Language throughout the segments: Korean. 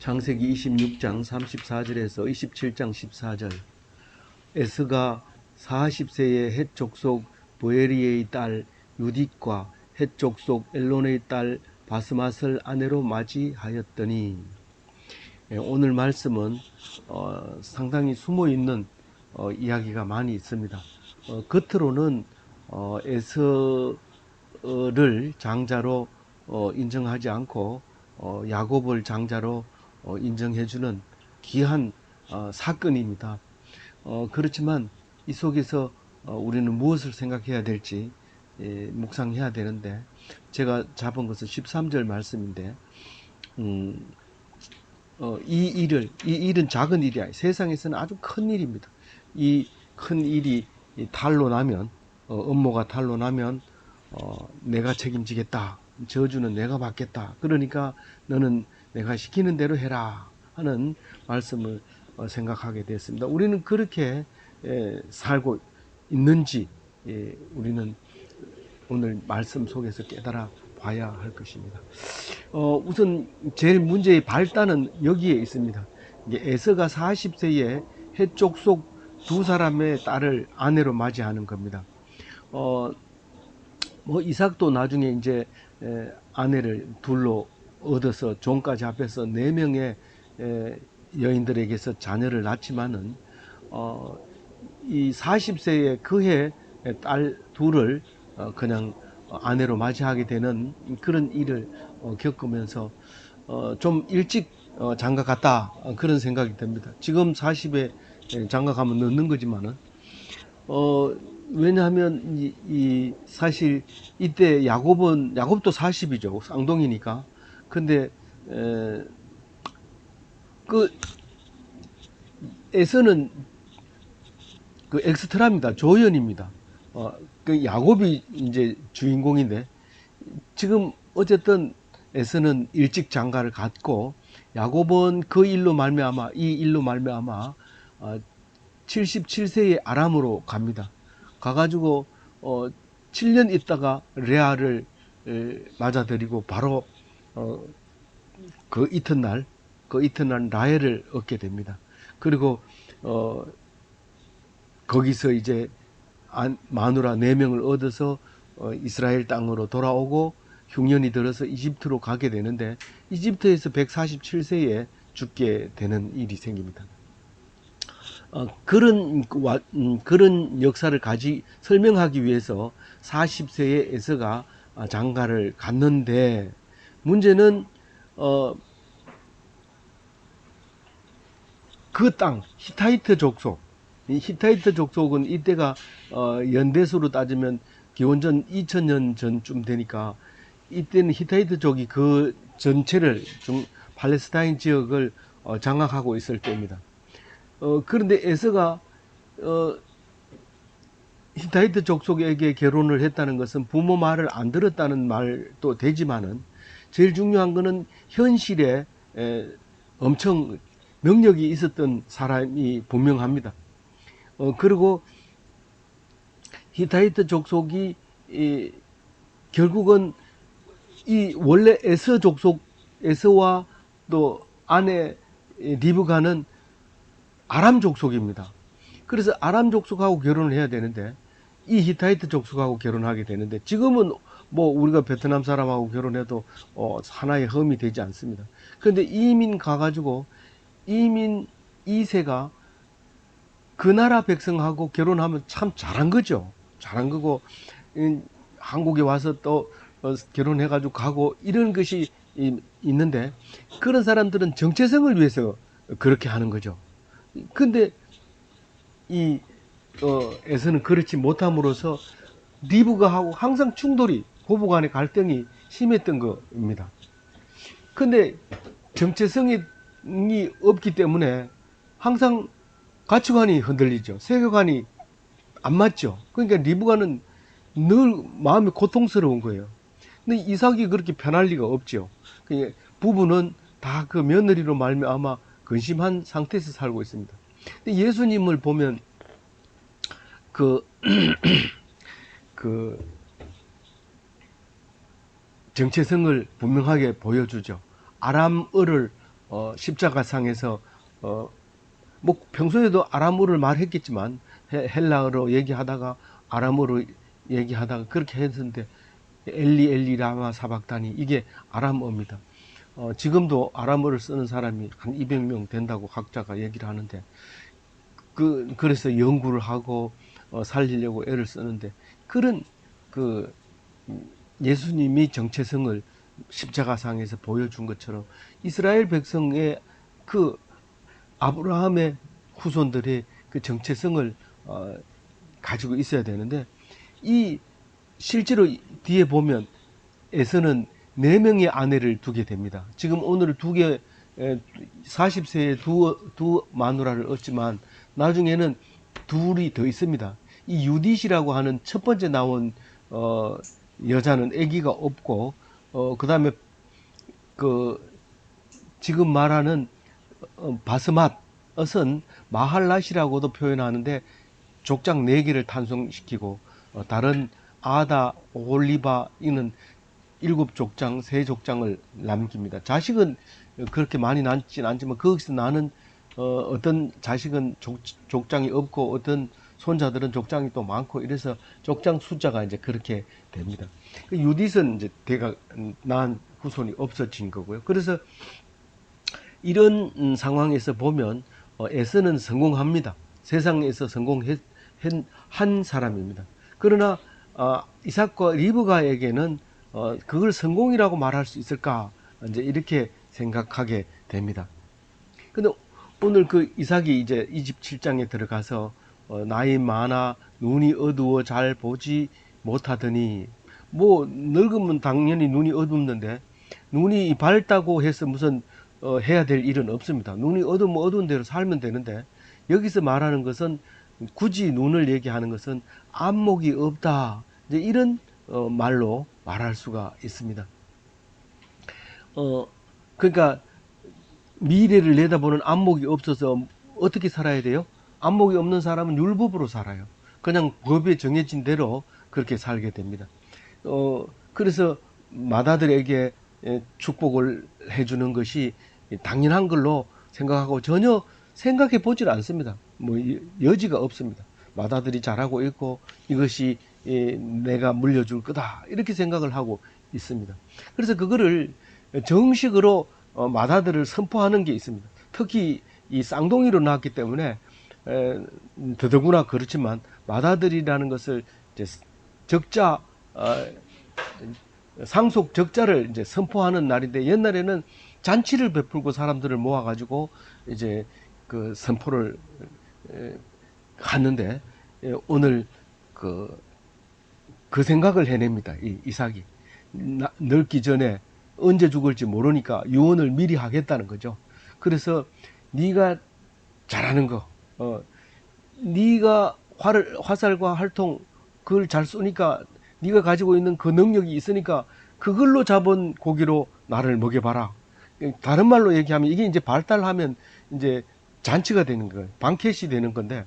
창세기 26장 34절에서 27장 14절. 에스가 40세의 헷 족속 보에리의 딸 유딧과 헷 족속 엘론의 딸 바스맛을 아내로 맞이하였더니, 오늘 말씀은 상당히 숨어있는 이야기가 많이 있습니다. 겉으로는 에서를 장자로 인정하지 않고 야곱을 장자로 인정해주는 귀한 사건입니다. 그렇지만 이 속에서 우리는 무엇을 생각해야 될지 묵상해야 되는데, 제가 잡은 것은 13절 말씀인데, 이 일은 작은 일이 아니에요. 세상에서는 아주 큰 일입니다. 이 큰 일이 탈로 나면, 음모가 탈로 나면 내가 책임지겠다, 저주는 내가 받겠다, 그러니까 너는 내가 시키는 대로 해라 하는 말씀을 생각하게 됐습니다. 우리는 그렇게 살고 있는지 우리는 오늘 말씀 속에서 깨달아 봐야 할 것입니다. 우선 제일 문제의 발단은 여기에 있습니다. 에서가 40세에 헷 족속 두 사람의 딸을 아내로 맞이하는 겁니다. 이삭도 나중에 이제 아내를 둘로 얻어서 종까지 합해서 4명의 여인들에게서 자녀를 낳지만은 이 40세의 그해 딸 둘을 그냥 아내로 맞이하게 되는 그런 일을 겪으면서 좀 일찍 장가 갔다, 그런 생각이 듭니다. 지금 40에 장가 가면 늦는 거지만은 왜냐하면 사실 이때 야곱도 40이죠. 쌍둥이니까. 근데 그 에서는 그 엑스트라입니다. 조연입니다. 그 야곱이 이제 주인공인데, 지금 어쨌든 에서는 일찍 장가를 갔고, 야곱은 이 일로 말미암아 77세의 아람으로 갑니다. 가가지고 7년 있다가 레아를 맞아들이고 바로 그 이튿날 라헬을 얻게 됩니다. 그리고 거기서 이제 마누라 4명을 얻어서 이스라엘 땅으로 돌아오고 흉년이 들어서 이집트로 가게 되는데, 이집트에서 147세에 죽게 되는 일이 생깁니다. 그런 역사를 설명하기 위해서 40세의 에서가 장가를 갔는데, 문제는 그 땅 히타이트 족속, 이 히타이트 족속은 이때가 연대수로 따지면 기원전 2000년 전쯤 되니까, 이때는 히타이트족이 그 전체를 팔레스타인 지역을 장악하고 있을 때입니다. 그런데 에서가 히타이트 족속에게 결혼을 했다는 것은 부모 말을 안 들었다는 말도 되지만은, 제일 중요한 것은 현실에 엄청 능력이 있었던 사람이 분명합니다. 그리고 히타이트 족속이 결국은 원래 에서와 또 아내 리브가는 아람 족속입니다. 그래서 아람 족속하고 결혼을 해야 되는데, 이 히타이트 족속하고 결혼하게 되는데, 지금은 뭐 우리가 베트남 사람하고 결혼해도 하나의 흠이 되지 않습니다. 그런데 이민 가가지고 이민 2세가 그 나라 백성하고 결혼하면 참 잘한 거죠. 잘한 거고, 한국에 와서 또 결혼해가지고 가고 이런 것이 있는데, 그런 사람들은 정체성을 위해서 그렇게 하는 거죠. 근데 에서는 그렇지 못함으로써 리브가하고 항상 충돌이, 고부간의 갈등이 심했던 겁니다. 근데 정체성이 없기 때문에 항상 가치관이 흔들리죠. 세계관이 안 맞죠. 그러니까 리브가는 늘 마음이 고통스러운 거예요. 근데 이삭이 그렇게 편할 리가 없죠. 그러니까 부부는 다 그 며느리로 말미암아 근심한 상태에서 살고 있습니다. 근데 예수님을 보면 그 정체성을 분명하게 보여주죠. 아람어를 십자가상에서 뭐 평소에도 아람어를 말했겠지만 헬라어로 얘기하다가 아람어로 얘기하다가 그렇게 했는데 엘리 엘리 라마 사박다니 이게 아람어입니다. 지금도 아람어를 쓰는 사람이 한 200명 된다고 학자가 얘기를 하는데 그래서 연구를 하고 살리려고 애를 쓰는데 그런 그 예수님이 정체성을 십자가상에서 보여준 것처럼 이스라엘 백성의 그 아브라함의 후손들의 그 정체성을 가지고 있어야 되는데 이 실제로 뒤에 보면 에서는 4명의 아내를 두게 됩니다. 지금 오늘 40세에 두 마누라를 얻지만 나중에는 둘이 더 있습니다. 이 유딧이라고 하는 첫 번째 나온 여자는 아기가 없고 그 다음에 지금 말하는 바스맛은 마할랏이라고도 표현하는데 족장 4개를 탄생시키고 다른 아다, 올리바 이는 7족장, 3족장을 남깁니다. 자식은 그렇게 많이 낳지는 않지만 거기서 나는 어떤 자식은 족장이 없고 어떤 손자들은 족장이 또 많고 이래서 족장 숫자가 이제 그렇게 됩니다. 유딧은 이제 대가 낳은 후손이 없어진 거고요. 그래서 이런 상황에서 보면 에서는 성공합니다. 세상에서 성공한 사람입니다. 그러나 이삭과 리브가에게는 그걸 성공이라고 말할 수 있을까? 이제 이렇게 생각하게 됩니다. 근데 오늘 그 이삭이 이제 27장에 들어가서 나이 많아 눈이 어두워 잘 보지 못하더니 뭐 늙으면 당연히 눈이 어둡는데 눈이 밝다고 해서 무슨 해야 될 일은 없습니다. 눈이 어두우면 어두운 대로 살면 되는데 여기서 말하는 것은 굳이 눈을 얘기하는 것은 안목이 없다. 이제 이런 말로 말할 수가 있습니다. 그러니까 미래를 내다보는 안목이 없어서 어떻게 살아야 돼요? 안목이 없는 사람은 율법으로 살아요. 그냥 법에 정해진 대로 그렇게 살게 됩니다. 그래서 마다들에게 축복을 해주는 것이 당연한 걸로 생각하고 전혀 생각해 보질 않습니다. 뭐 여지가 없습니다. 마다들이 잘하고 있고 이것이 내가 물려줄 거다 이렇게 생각을 하고 있습니다. 그래서 그거를 정식으로 마다들을 선포하는 게 있습니다. 특히 이 쌍둥이로 낳았기 때문에 더더구나 그렇지만 마다들이라는 것을 이제 적자 상속 적자를 이제 선포하는 날인데 옛날에는 잔치를 베풀고 사람들을 모아가지고 이제 그 선포를 하는데 오늘 그 생각을 해냅니다. 이 이삭이 늙기 전에 언제 죽을지 모르니까 유언을 미리 하겠다는 거죠. 그래서 네가 잘하는 거, 네가 화살과 활통 그걸 잘 쏘니까 네가 가지고 있는 그 능력이 있으니까 그걸로 잡은 고기로 나를 먹여봐라. 다른 말로 얘기하면 이게 이제 발달하면 이제 잔치가 되는 거예요. 방켓이 되는 건데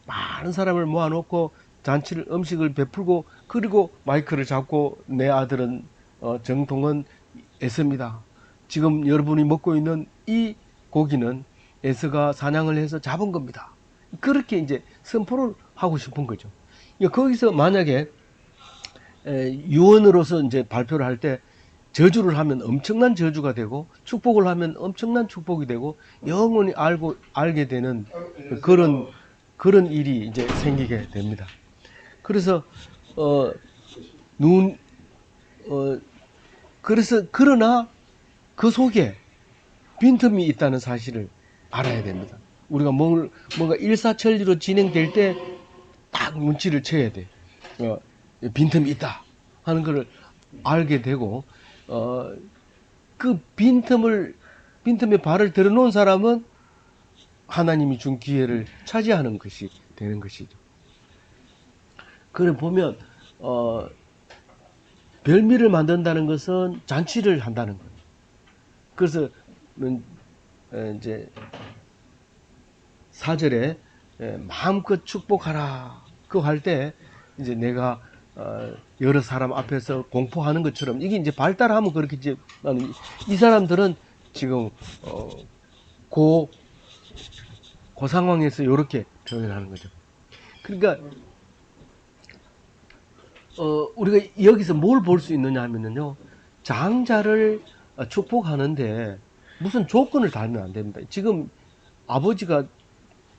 많은 사람을 모아놓고 잔치를 음식을 베풀고 그리고 마이크를 잡고 내 아들은 정통은 에서입니다. 지금 여러분이 먹고 있는 이 고기는 에서가 사냥을 해서 잡은 겁니다. 그렇게 이제 선포를 하고 싶은 거죠. 거기서 만약에 유언으로서 이제 발표를 할 때 저주를 하면 엄청난 저주가 되고 축복을 하면 엄청난 축복이 되고 영원히 알게 되는 그런 일이 이제 생기게 됩니다. 그래서 그러나 그 속에 빈틈이 있다는 사실을 알아야 됩니다. 우리가 뭔가 일사천리로 진행될 때 딱 눈치를 채야 돼. 빈틈이 있다 하는 것을 알게 되고 그 빈틈에 발을 들어놓은 사람은 하나님이 준 기회를 차지하는 것이 되는 것이죠. 그래 보면 별미를 만든다는 것은 잔치를 한다는 거예요. 그래서 이제 4절에 마음껏 축복하라 그 할 때 이제 내가 여러 사람 앞에서 공포하는 것처럼 이게 이제 발달하면 그렇겠지. 이 사람들은 지금 그 상황에서 이렇게 표현하는 거죠. 그러니까 우리가 여기서 뭘 볼 수 있느냐 하면요, 장자를 축복하는데 무슨 조건을 달면 안 됩니다. 지금 아버지가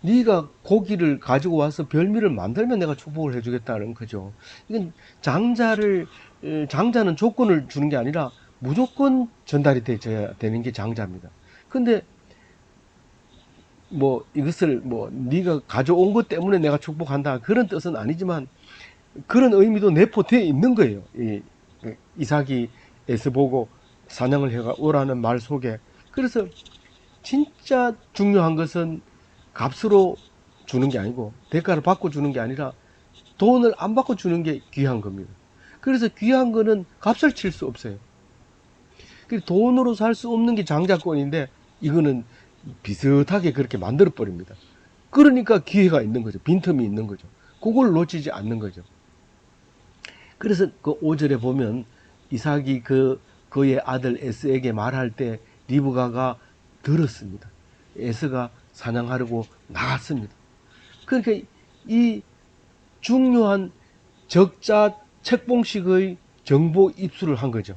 네가 고기를 가지고 와서 별미를 만들면 내가 축복을 해주겠다는 거죠. 이건 장자는 조건을 주는 게 아니라 무조건 전달이 되어야 되는 게 장자입니다. 근데 뭐 이것을 뭐 네가 가져온 것 때문에 내가 축복한다 그런 뜻은 아니지만 그런 의미도 내포되어 있는 거예요. 이삭이 에서 보고 사냥을 해가 오라는 말 속에. 그래서 진짜 중요한 것은 값으로 주는 게 아니고 대가를 받고 주는 게 아니라 돈을 안 받고 주는 게 귀한 겁니다. 그래서 귀한 거는 값을 칠 수 없어요. 돈으로 살 수 없는 게 장자권인데 이거는 비슷하게 그렇게 만들어 버립니다. 그러니까 기회가 있는 거죠. 빈틈이 있는 거죠. 그걸 놓치지 않는 거죠. 그래서 그 5절에 보면 이삭이 그의 아들 에스에게 말할 때 리브가가 들었습니다. 에스가 사냥하려고 나갔습니다. 그러니까 이 중요한 적자 책봉식의 정보 입수를 한 거죠.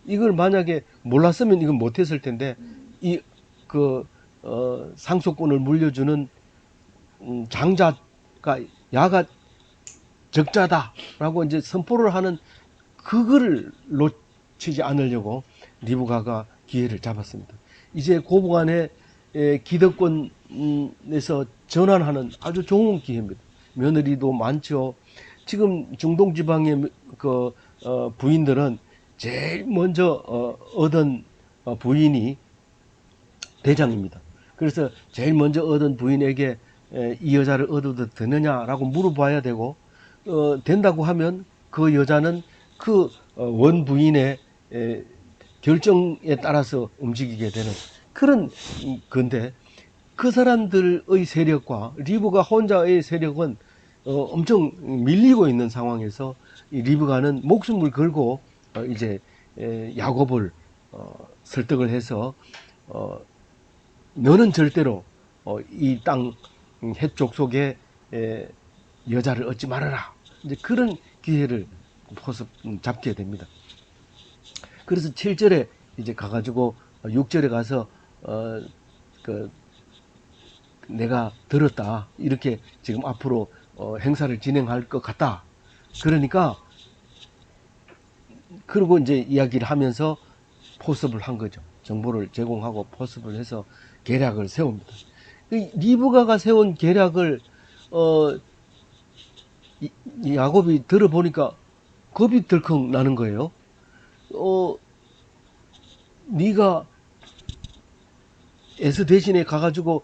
이걸 만약에 몰랐으면 이건 못했을 텐데 상속권을 물려주는 장자가 야가 적자다라고 이제 선포를 하는 그거를 놓치지 않으려고 리브가가 기회를 잡았습니다. 이제 고부간의 기득권에서 전환하는 아주 좋은 기회입니다. 며느리도 많죠. 지금 중동 지방의 부인들은 제일 먼저 얻은 부인이 대장입니다. 그래서 제일 먼저 얻은 부인에게 이 여자를 얻어도 되느냐라고 물어봐야 되고 된다고 하면 그 여자는 그 원부인의 결정에 따라서 움직이게 되는 그런 건데 그 사람들의 세력과 리브가 혼자의 세력은 엄청 밀리고 있는 상황에서 이 리브가는 목숨을 걸고 이제 야곱을 설득을 해서 너는 절대로 이 땅 해족 속에 여자를 얻지 말아라. 이제 그런 기회를 잡게 됩니다. 그래서 7절에 이제 가가지고 6절에 가서 내가 들었다. 이렇게 지금 앞으로 행사를 진행할 것 같다. 그러니까 그리고 이제 이야기를 하면서 포섭을 한 거죠. 정보를 제공하고 포섭을 해서 계략을 세웁니다. 리브가가 세운 계략을 야곱이 들어보니까 겁이 덜컥 나는 거예요. 네가 에서 대신에 가가지고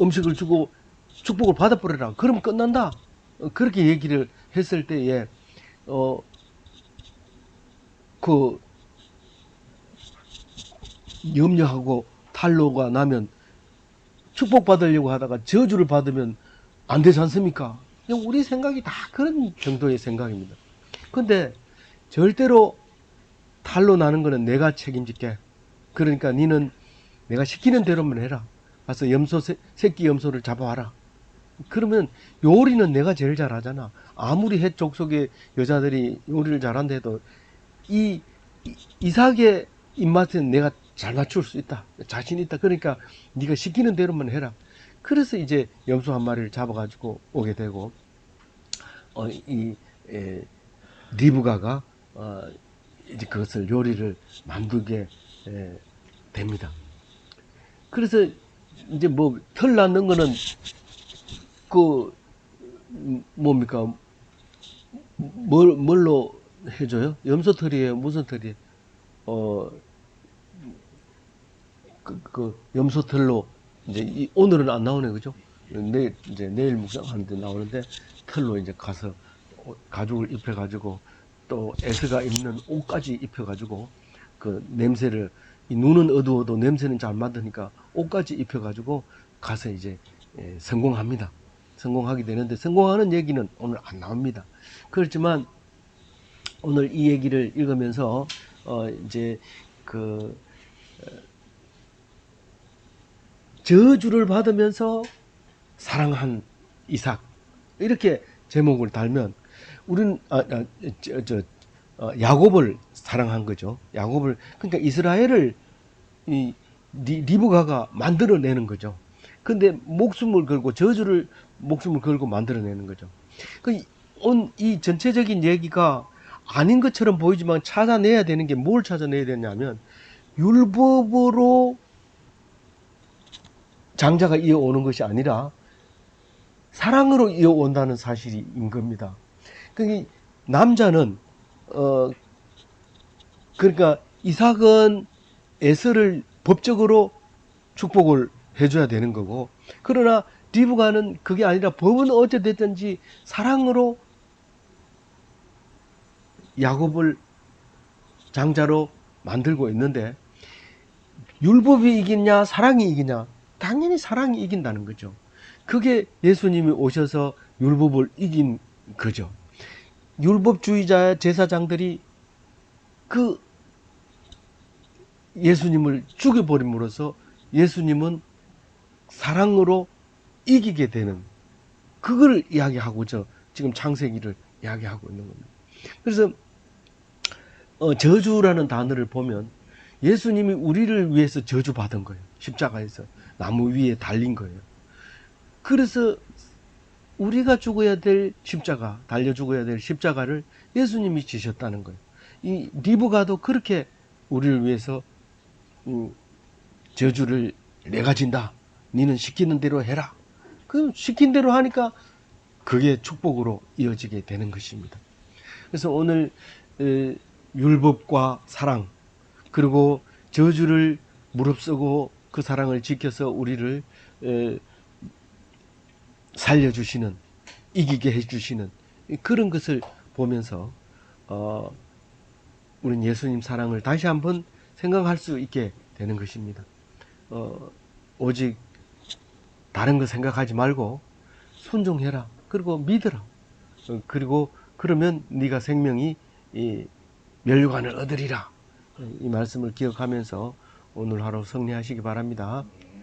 음식을 주고 축복을 받아버려라. 그럼 끝난다. 그렇게 얘기를 했을 때에 염려하고 탈로가 나면 축복받으려고 하다가 저주를 받으면 안 되지 않습니까? 우리 생각이 다 그런 정도의 생각입니다. 근데 절대로 탈로 나는 거는 내가 책임질게. 그러니까 니는 내가 시키는 대로만 해라. 가서 새끼 염소를 잡아와라. 그러면 요리는 내가 제일 잘하잖아. 아무리 해족 속의 여자들이 요리를 잘한다 해도 이삭의 입맛은 내가 잘 맞출 수 있다. 자신 있다. 그러니까 네가 시키는 대로만 해라. 그래서 이제 염소 한 마리를 잡아가지고 오게 되고 리브가가 이제 그것을 요리를 만들게 됩니다. 그래서 이제 뭐 털 낳는 거는 뭡니까? 뭘로 해줘요? 염소 털이에요? 무슨 털이에요? 염소 털로 이제 오늘은 안 나오네, 그죠? 내일 묵상하는데 나오는데 털로 이제 가서 가죽을 입혀가지고 또 에스가 입는 옷까지 입혀가지고 그 냄새를 눈은 어두워도 냄새는 잘 맡으니까 옷까지 입혀가지고 가서 이제 성공합니다. 성공하게 되는데 성공하는 얘기는 오늘 안 나옵니다. 그렇지만 오늘 이 얘기를 읽으면서 이제 저주를 받으면서 사랑한 이삭, 이렇게 제목을 달면 우리는 야곱을 사랑한 거죠. 야곱을, 그러니까 이스라엘을 이 리브가가 만들어내는 거죠. 근데 목숨을 걸고 저주를 목숨을 걸고 만들어내는 거죠. 이 전체적인 얘기가 아닌 것처럼 보이지만 찾아내야 되는 게 뭘 찾아내야 되냐면 율법으로 장자가 이어오는 것이 아니라 사랑으로 이어온다는 사실인 겁니다. 그 남자는 그러니까 이삭은 에서를 법적으로 축복을 해줘야 되는 거고, 그러나 리브가는 그게 아니라 법은 어찌 됐든지 사랑으로 야곱을 장자로 만들고 있는데, 율법이 이기냐 사랑이 이기냐? 당연히 사랑이 이긴다는 거죠. 그게 예수님이 오셔서 율법을 이긴 거죠. 율법주의자 제사장들이 그 예수님을 죽여버림으로써 예수님은 사랑으로 이기게 되는, 그걸 이야기하고저 지금 창세기를 이야기하고 있는 겁니다. 그래서 저주라는 단어를 보면 예수님이 우리를 위해서 저주받은 거예요. 십자가에서 나무 위에 달린 거예요. 그래서 우리가 죽어야 될 십자가, 달려 죽어야 될 십자가를 예수님이 지셨다는 거예요. 이 리브가도 그렇게 우리를 위해서 저주를 내가 진다. 니는 시키는 대로 해라. 그 시킨 대로 하니까 그게 축복으로 이어지게 되는 것입니다. 그래서 오늘 율법과 사랑, 그리고 저주를 무릅쓰고 그 사랑을 지켜서 우리를 살려주시는, 이기게 해주시는 그런 것을 보면서 우리는 예수님 사랑을 다시 한번 생각할 수 있게 되는 것입니다. 오직 다른 거 생각하지 말고 순종해라. 그리고 믿어라. 그리고 그러면 네가 생명이 면류관을 얻으리라. 이 말씀을 기억하면서 오늘 하루 승리하시기 바랍니다.